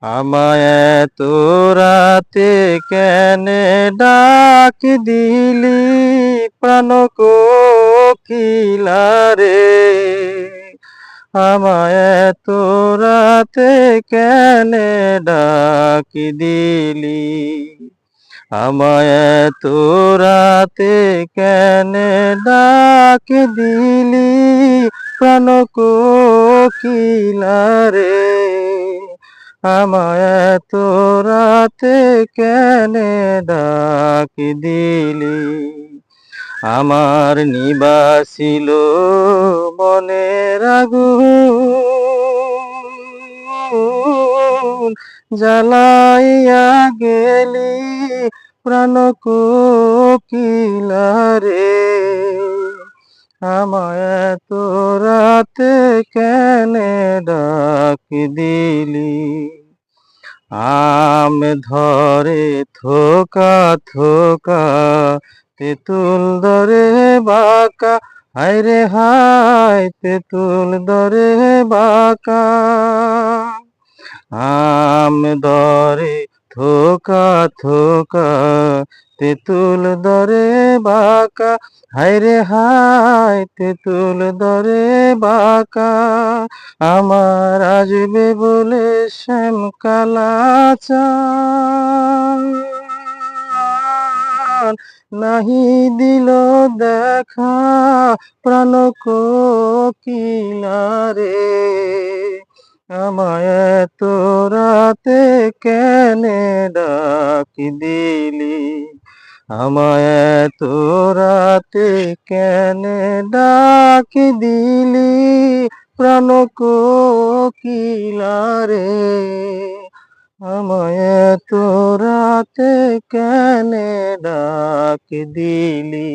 আমায় এত রাতে কেনে ডাক দিলি প্রাণ কোকিলা রে। আমায় এত রাতে কেনে ডাক দিলি, আমায় এত রাতে কেনে ডাক দিলি প্রাণ কোকিলা রে। আমায় এত রাতে কেনে ডাক দিলি। আমার নিবাসিল মনের আগুন, জ্বালাইয়া গেলি প্রাণ কোকিলা রে। আমায় এত রাতে কেনে ডাক দিলি। আম ধরে থোকা থোকা, তেঁতুল ধরে বাঁকা, হায় রে হায় তেঁতুল ধরে বাঁকা। আম ধরে থোকা থোকা, তেঁতুল ধরে বাঁকা, হায় রে হায় তেঁতুল ধরে বাঁকা। আমার আসবে বলে শ্যাম কালা চাঁদ নাহি দিল দেখা প্রাণ কোকিলা রে। আমায় এত রাতে কেনে ডাক দিলি, আমায় এত রাতে কেনে ডাক দিলি প্রাণ কোকিলা রে। আমায় এত রাতে কেনে ডাক দিলি।